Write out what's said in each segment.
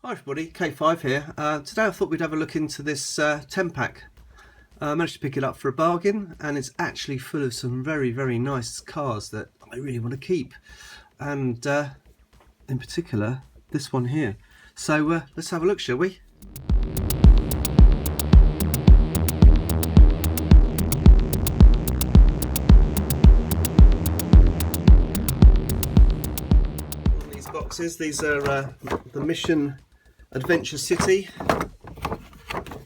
Hi everybody, K5 here. Today I thought we'd have a look into this 10-pack. I managed to pick it up for a bargain, and it's actually full of some very nice cars that I really want to keep, and in particular this one here. So let's have a look, shall we? These boxes, these are the Mission Adventure City,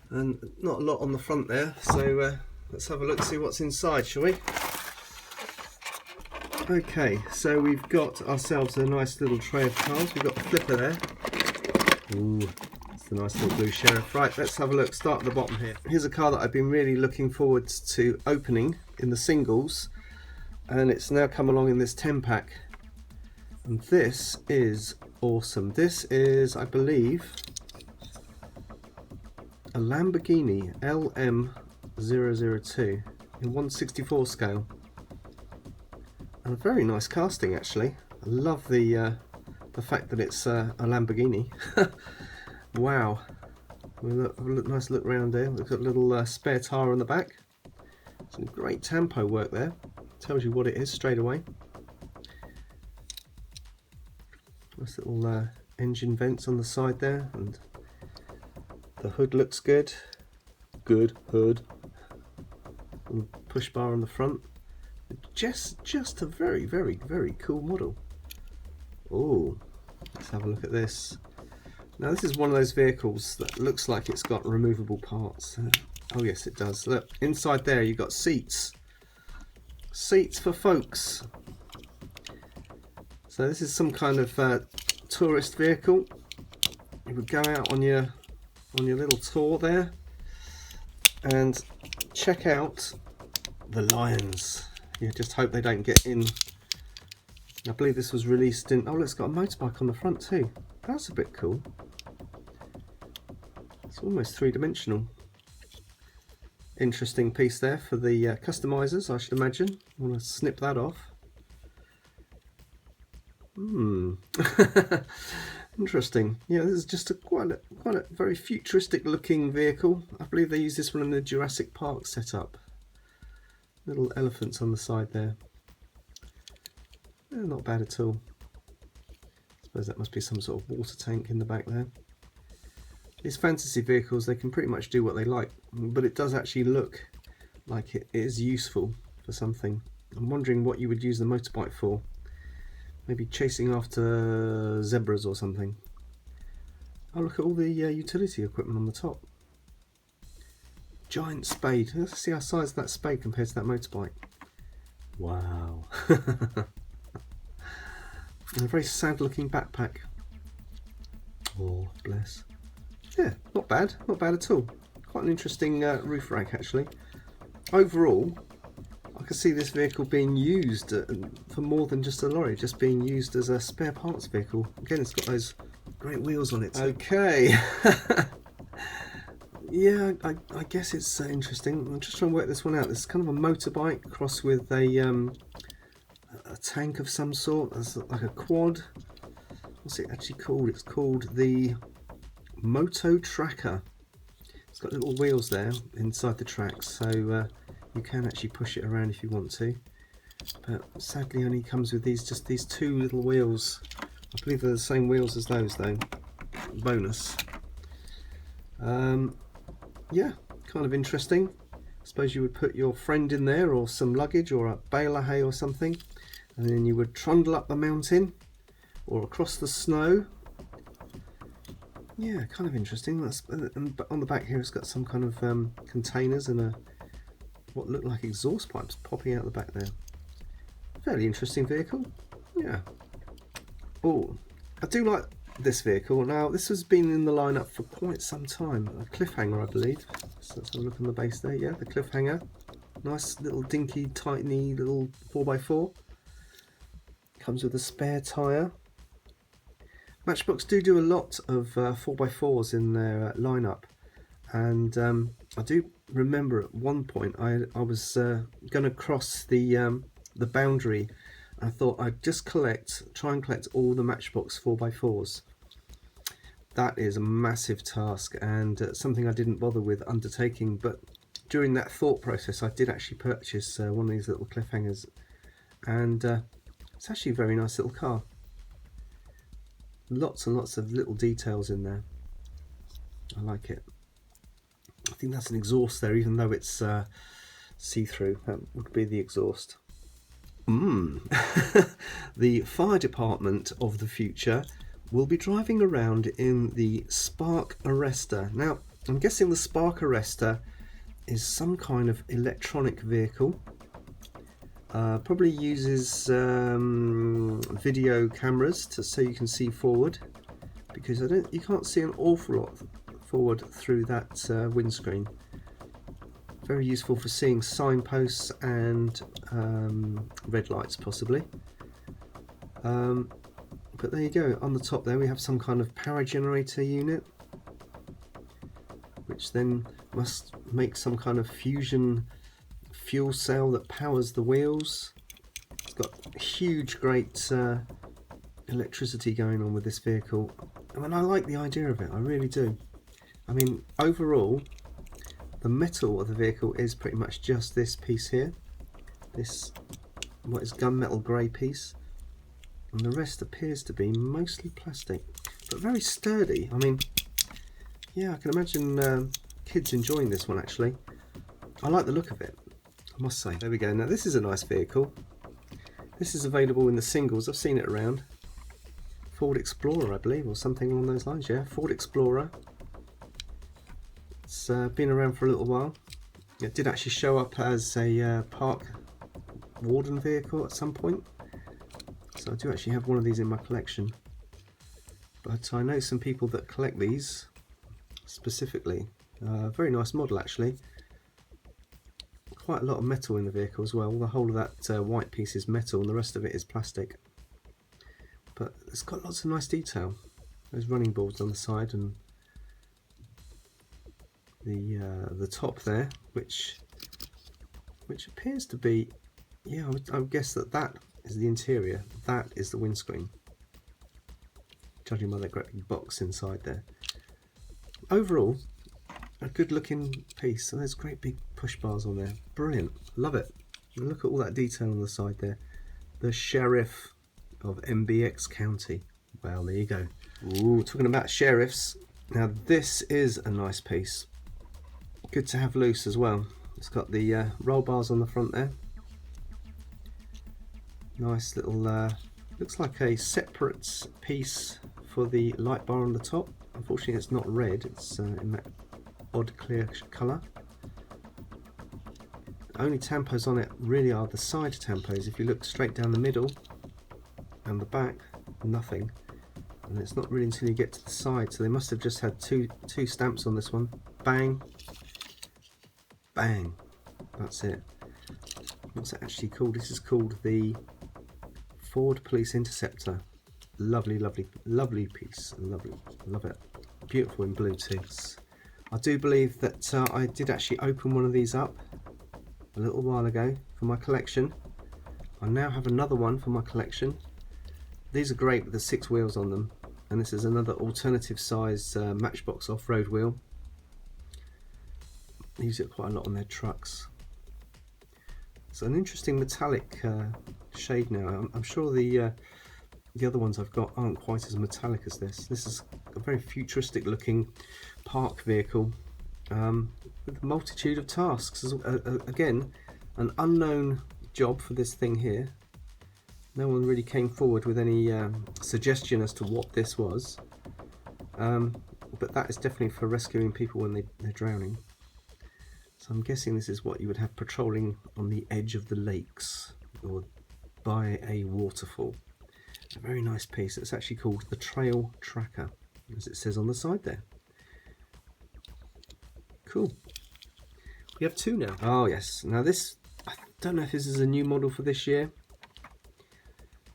and not a lot on the front there, so let's have a look, see what's inside, shall we? Okay, so we've got ourselves a nice little tray of cars. We've got the flipper there. Ooh, that's the nice little blue Sheriff. Right, let's have a look, start at the bottom here. Here's a car that I've been really looking forward to opening in the singles, and it's now come along in this 10-pack. And this is awesome. This is, I believe, a Lamborghini LM002 in 1/64 scale. And a very nice casting, actually. I love the fact that it's a Lamborghini. Wow. We'll have a nice look around there. We've got a little spare tyre on the back. Some great tampo work there. Tells you what it is straight away. Nice little engine vents on the side there, and the hood looks good. Good hood. And push bar on the front. Just a very cool model. Oh, let's have a look at this. Now this is one of those vehicles that looks like it's got removable parts. Oh yes, it does. Look, inside there you've got seats for folks. So this is some kind of tourist vehicle. You would go out on your little tour there and check out the lions. You just hope they don't get in. I believe this was released in... Oh, look, it's got a motorbike on the front too. That's a bit cool. It's almost three-dimensional. Interesting piece there for the customizers, I should imagine. I want to snip that off. Interesting. Yeah, this is just quite a very futuristic looking vehicle. I believe they use this one in the Jurassic Park setup. Little elephants on the side there. Not bad at all. I suppose that must be some sort of water tank in the back there. These fantasy vehicles, they can pretty much do what they like, but it does actually look like it is useful for something. I'm wondering what you would use the motorbike for. Maybe chasing after zebras or something. Oh, look at all the utility equipment on the top. Giant spade. Let's see how size that spade compared to that motorbike. Wow. And a very sad looking backpack. Oh, bless. Yeah, not bad at all. Quite an interesting roof rack, actually. Overall, I can see this vehicle being used for more than just a lorry, just being used as a spare parts vehicle. Again, it's got those great wheels on it. Okay. Yeah, I guess it's interesting. I'm just trying to work this one out. This is kind of a motorbike crossed with a tank of some sort. It's like a quad. What's it actually called? It's called the Moto Tracker. It's got little wheels there inside the tracks, so you can actually push it around if you want to. But sadly, only comes with just these two little wheels. I believe they're the same wheels as those, though. Bonus. Yeah, kind of interesting. I suppose you would put your friend in there, or some luggage, or a bale of hay or something, and then you would trundle up the mountain or across the snow. Yeah, kind of interesting. And on the back here it's got some kind of containers and what look like exhaust pipes popping out the back there. Fairly interesting vehicle. Yeah. Oh, I do like this vehicle. Now, this has been in the lineup for quite some time. A Cliffhanger, I believe. So let's have a look on the base there. Yeah, the Cliffhanger. Nice little dinky, tiny little 4x4. Comes with a spare tyre. Matchbox do a lot of 4x4s in their lineup, and I do remember at one point I was going to cross the boundary. I thought I'd just try and collect all the Matchbox 4x4s. that is a massive task, and something I didn't bother with undertaking, but during that thought process I did actually purchase one of these little cliffhangers, and it's actually a very nice little car. Lots and lots of little details in there. I like it. I think that's an exhaust there, even though it's see-through. That would be the exhaust. The fire department of the future will be driving around in the Spark Arrestor. Now, I'm guessing the Spark Arrestor is some kind of electronic vehicle. Probably uses video cameras so you can see forward, because you can't see an awful lot forward through that windscreen. Very useful for seeing signposts and red lights possibly. But there you go, on the top there we have some kind of power generator unit, which then must make some kind of fusion fuel cell that powers the wheels. It's got huge, great electricity going on with this vehicle. I mean, I like the idea of it, I really do. I mean, overall, the metal of the vehicle is pretty much just this piece here, this what is gunmetal grey piece, and the rest appears to be mostly plastic, but very sturdy. I mean, yeah, I can imagine kids enjoying this one actually. I like the look of it, I must say. There we go. Now this is a nice vehicle. This is available in the singles. I've seen it around. Ford Explorer, I believe, or something along those lines. Yeah, Ford Explorer. It's been around for a little while. It did actually show up as a park warden vehicle at some point, so I do actually have one of these in my collection. But I know some people that collect these specifically. Very nice model actually. Quite a lot of metal in the vehicle as well. The whole of that white piece is metal and the rest of it is plastic. But it's got lots of nice detail. Those running boards on the side and the top there, which appears to be, yeah, I would guess that is the interior. That is the windscreen, judging by that great big box inside there. Overall, a good looking piece. And there's great big push bars on there. Brilliant, love it. And look at all that detail on the side there. The sheriff of MBX County. Well, there you go. Ooh, talking about sheriffs. Now this is a nice piece. Good to have loose as well. It's got the roll bars on the front there. Nice little, looks like a separate piece for the light bar on the top. Unfortunately it's not red, it's in that odd clear colour. The only tampos on it really are the side tampos. If you look straight down the middle and the back, nothing. And it's not really until you get to the side, so they must have just had two stamps on this one. Bang, bang, that's it. What's it actually called? This is called the Ford Police Interceptor. Lovely, lovely, lovely piece. Lovely, love it. Beautiful in blue too. I do believe that I did actually open one of these up a little while ago for my collection. I now have another one for my collection. These are great with the 6 wheels on them, and this is another alternative size Matchbox off-road wheel. They use it quite a lot on their trucks. It's an interesting metallic shade now. I'm sure the other ones I've got aren't quite as metallic as this. This is a very futuristic looking park vehicle with a multitude of tasks. Again, an unknown job for this thing here. No one really came forward with any suggestion as to what this was, but that is definitely for rescuing people when they're drowning. So I'm guessing this is what you would have patrolling on the edge of the lakes or by a waterfall. A very nice piece. It's actually called the Trail Tracker, as it says on the side there. Cool. We have 2 now. Oh yes. Now this, I don't know if this is a new model for this year.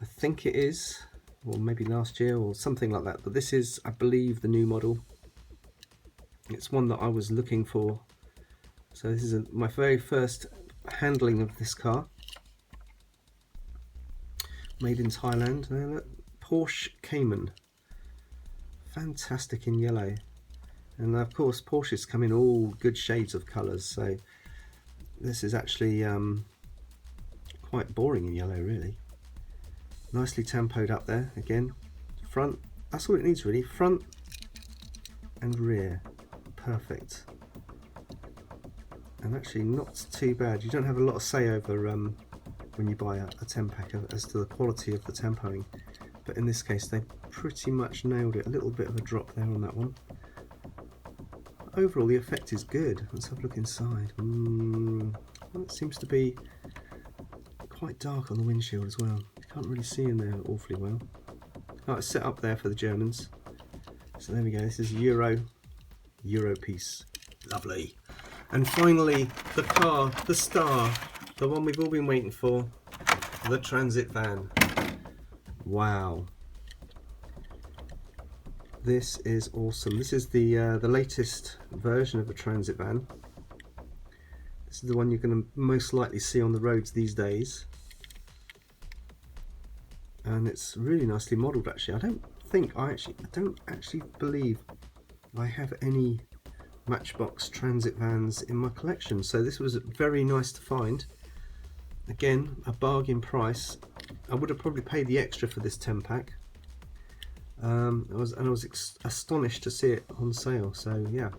I think it is, or maybe last year or something like that, but this is, I believe, the new model. It's one that I was looking for, so this is my very first handling of this car. Made in Thailand. Now look, Porsche Cayman, fantastic in yellow. And of course Porsches come in all good shades of colours, so this is actually quite boring in yellow really. Nicely tempoed up there again. Front, that's all it needs really. Front and rear, perfect. And actually not too bad. You don't have a lot of say over when you buy a 10 pack as to the quality of the tempoing, but in this case they pretty much nailed it. A little bit of a drop there on that one. Overall the effect is good. Let's have a look inside. Well, it seems to be quite dark on the windshield as well. You can't really see in there awfully well. Oh, it's set up there for the Germans. So there we go, this is Euro piece. Lovely. And finally, the car, the star, the one we've all been waiting for, the Transit van. Wow. This is awesome. This is the latest version of the Transit van. This is the one you're going to most likely see on the roads these days. And it's really nicely modelled actually. I don't actually believe I have any Matchbox Transit vans in my collection, so this was very nice to find. Again, a bargain price. I would have probably paid the extra for this 10 pack. I was astonished to see it on sale, so yeah,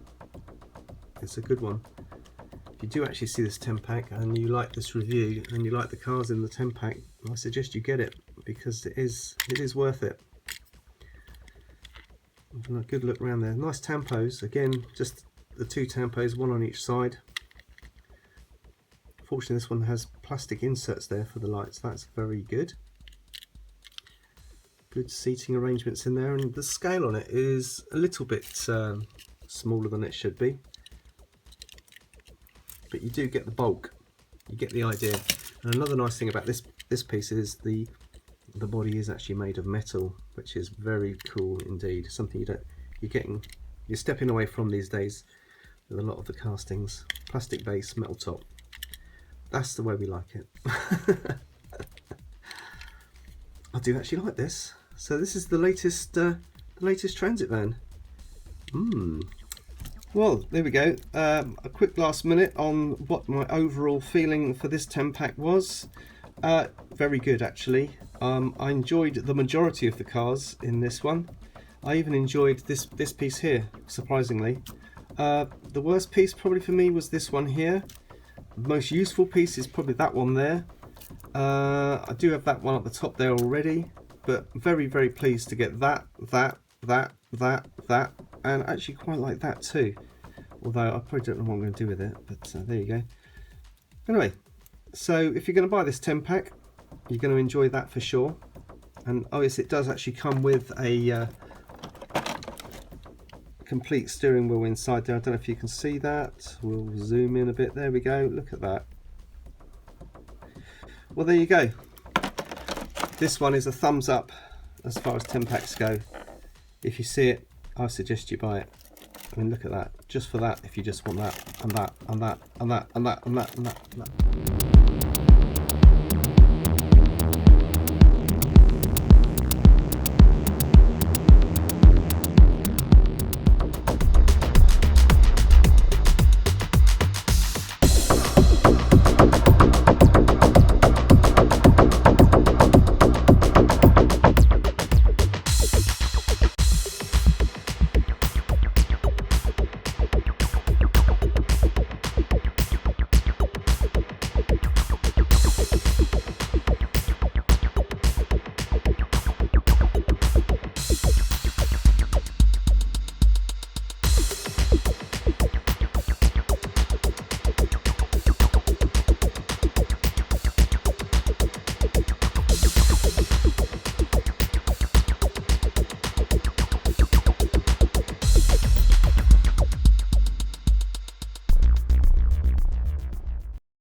it's a good one. If you do actually see this 10 pack and you like this review and you like the cars in the 10 pack, I suggest you get it because it is worth it. Having a good look around there. Nice tampos, again, just the 2 tampos, one on each side. Fortunately this one has plastic inserts there for the lights, that's very good. Good seating arrangements in there, and the scale on it is a little bit smaller than it should be. But you do get the bulk, you get the idea. And another nice thing about this piece is the body is actually made of metal, which is very cool indeed. Something you're stepping away from these days with a lot of the castings. Plastic base, metal top. That's the way we like it. I do actually like this. So this is the latest Transit van. Well, there we go. A quick last minute on what my overall feeling for this 10 pack was. Very good actually. I enjoyed the majority of the cars in this one. I even enjoyed this piece here, surprisingly. The worst piece probably for me was this one here. The most useful piece is probably that one there. I do have that one at the top there already, but very, very pleased to get that, and actually quite like that too. Although I probably don't know what I'm going to do with it, but there you go. Anyway, so if you're going to buy this 10 pack, you're going to enjoy that for sure. And oh yes, it does actually come with a complete steering wheel inside there. I don't know if you can see that. We'll zoom in a bit. There we go. Look at that. Well, there you go. This one is a thumbs up as far as 10 packs go. If you see it, I suggest you buy it. I mean, look at that. Just for that, if you just want that, and that, and that, and that, and that, and that, and that, and that.